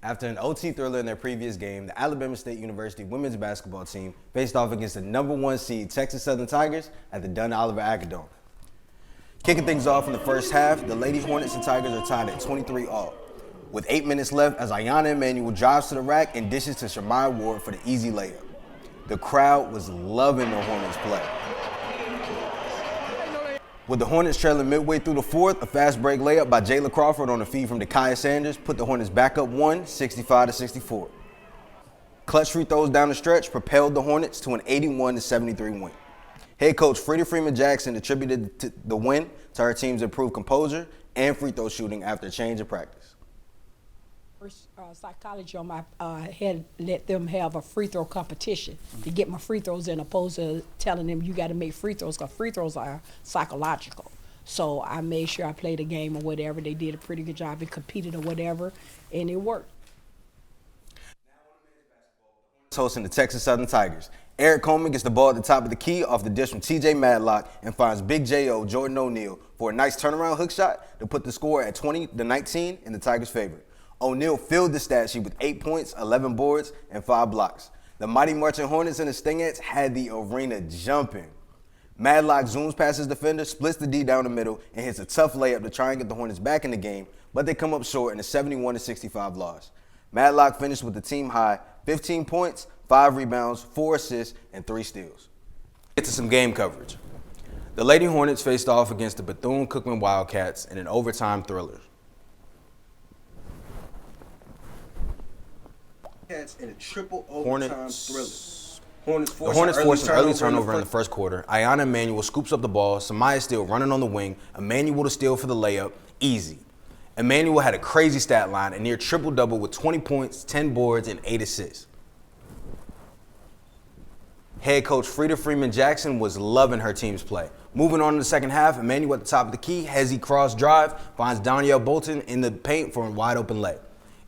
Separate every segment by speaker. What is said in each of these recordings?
Speaker 1: After an OT thriller in their previous game, the Alabama State University women's basketball team faced off against the #1 seed Texas Southern Tigers at the Dunn-Oliver Acadome. Kicking things off in the first half, the Lady Hornets and Tigers are tied at 23 all, with 8 minutes left as Ayanna Emanuel drives to the rack and dishes to Shamai Ward for the easy layup. The crowd was loving the Hornets play. With the Hornets trailing midway through the fourth, a fast break layup by Jayla Crawford on a feed from Dakaya Sanders put the Hornets back up 65-64. Clutch free throws down the stretch propelled the Hornets to an 81-73 win. Head coach Freida Freeman Jackson attributed the win to her team's improved composure and free throw shooting after a change of practice.
Speaker 2: Psychology on my head let them have a free throw competition to get my free throws in, opposed to telling them you got to make free throws, because free throws are psychological. So I made sure I played a game or whatever. They did a pretty good job and competed or whatever, and it worked.
Speaker 1: Hosting the Texas Southern Tigers. Eric Coleman gets the ball at the top of the key off the dish from TJ Madlock and finds Big J.O. Jordan O'Neal for a nice turnaround hook shot to put the score at 20-19 in the Tigers' favor. O'Neal filled the stat sheet with 8 points, 11 boards, and 5 blocks. The mighty Marching Hornets and the Stingettes had the arena jumping. Madlock zooms past his defender, splits the D down the middle, and hits a tough layup to try and get the Hornets back in the game, but they come up short in a 71-65 loss. Madlock finished with the team high 15 points, 5 rebounds, 4 assists, and 3 steals. Get to some game coverage. The Lady Hornets faced off against the Bethune-Cookman Wildcats in an overtime thriller. In a triple overtime thriller. The Hornets forced an early turnover in the first quarter. Ayanna Emanuel scoops up the ball. Samaya Steele running on the wing. Emanuel to steal for the layup. Easy. Emanuel had a crazy stat line, a near triple-double with 20 points, 10 boards, and 8 assists. Head coach Freida Freeman Jackson was loving her team's play. Moving on to the second half, Emanuel at the top of the key, hezzy cross drive, finds Danielle Bolton in the paint for a wide-open lay.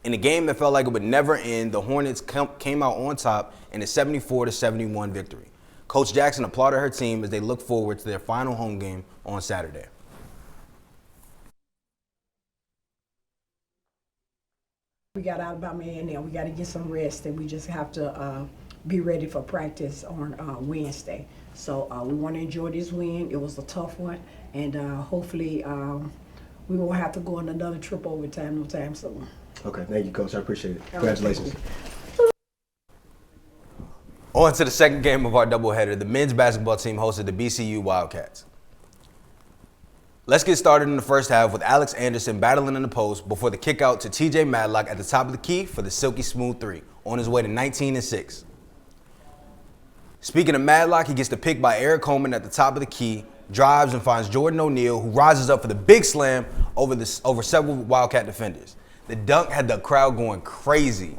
Speaker 1: In a game that felt like it would never end, the Hornets came out on top in a 74-71 victory. Coach Jackson applauded her team as they look forward to their final home game on Saturday.
Speaker 2: We got Alabama in there. We got to get some rest, and we just have to be ready for practice on Wednesday. So we want to enjoy this win. It was a tough one, and hopefully we won't have to go on another trip overtime no time soon.
Speaker 3: Okay, thank you, Coach. I appreciate it. Congratulations.
Speaker 1: On to the second game of our doubleheader. The men's basketball team hosted the BCU Wildcats. Let's get started in the first half with Alex Anderson battling in the post before the kick out to TJ Madlock at the top of the key for the silky smooth 3, on his way to 19-6. Speaking of Madlock, he gets the pick by Eric Coleman at the top of the key, drives and finds Jordan O'Neal, who rises up for the big slam over several Wildcat defenders. The dunk had the crowd going crazy.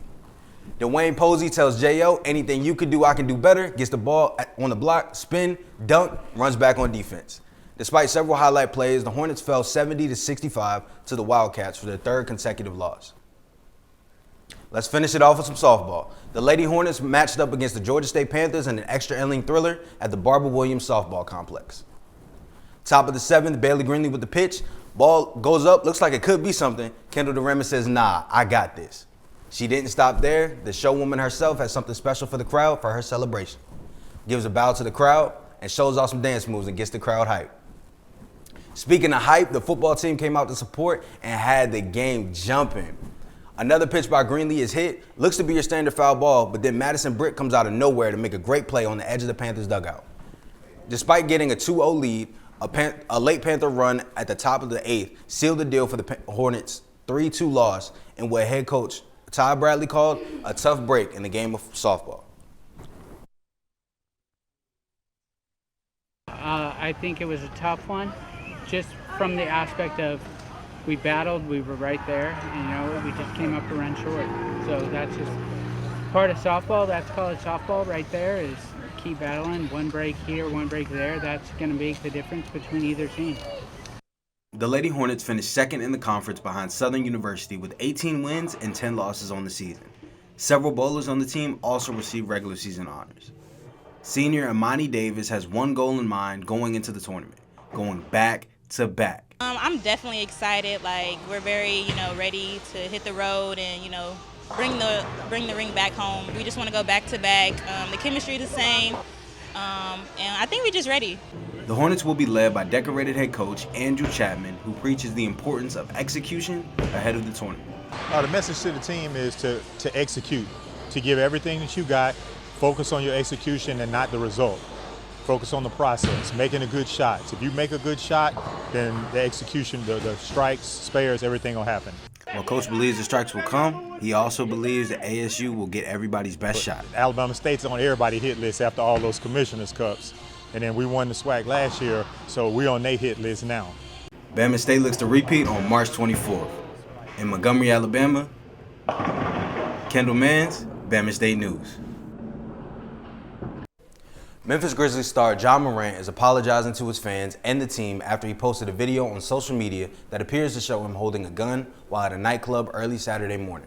Speaker 1: Dwayne Posey tells J.O., anything you can do, I can do better, gets the ball on the block, spin, dunk, runs back on defense. Despite several highlight plays, the Hornets fell 70-65 to the Wildcats for their third consecutive loss. Let's finish it off with some softball. The Lady Hornets matched up against the Georgia State Panthers in an extra inning thriller at the Barbara Williams softball complex. Top of the 7th, Bailey Greenlee with the pitch. Ball goes up, looks like it could be something. Kendall DeRemer says, nah, I got this. She didn't stop there. The showwoman herself has something special for the crowd for her celebration. Gives a bow to the crowd and shows off some dance moves and gets the crowd hyped. Speaking of hype, the football team came out to support and had the game jumping. Another pitch by Greenlee is hit. Looks to be your standard foul ball, but then Madison Britt comes out of nowhere to make a great play on the edge of the Panthers dugout. Despite getting a 2-0 lead, a late Panther run at the top of the 8th sealed the deal for the Hornets' 3-2 loss in what head coach Todd Bradley called a tough break in the game of softball.
Speaker 4: I think it was a tough one, just from the aspect of we battled, we were right there, and, we just came up to run short. So that's just part of softball. That's college softball right there, is keep battling. One break here, one break there. That's going to make the difference between either team.
Speaker 1: The Lady Hornets finished second in the conference behind Southern University with 18 wins and 10 losses on the season. Several bowlers on the team also received regular season honors. Senior Imani Davis has one goal in mind going into the tournament, going back to back.
Speaker 5: I'm definitely excited. We're very, ready to hit the road and, bring the ring back home. We just want to go back to back. The chemistry is the same, and I think we're just ready.
Speaker 1: The Hornets will be led by decorated head coach Andrew Chapman, who preaches the importance of execution ahead of the tournament.
Speaker 6: The message to the team is to execute, to give everything that you got, focus on your execution and not the result. Focus on the process, making the good shots. If you make a good shot, then the execution, the strikes, spares, everything will happen.
Speaker 1: While Coach believes the strikes will come, he also believes that ASU will get everybody's best shot.
Speaker 6: Alabama State's on everybody's hit list after all those Commissioner's Cups. And then we won the SWAC last year, so we're on their hit list now.
Speaker 1: Bama State looks to repeat on March 24th. In Montgomery, Alabama, Kendall Mans, Bama State News. Memphis Grizzlies star John Morant is apologizing to his fans and the team after he posted a video on social media that appears to show him holding a gun while at a nightclub early Saturday morning.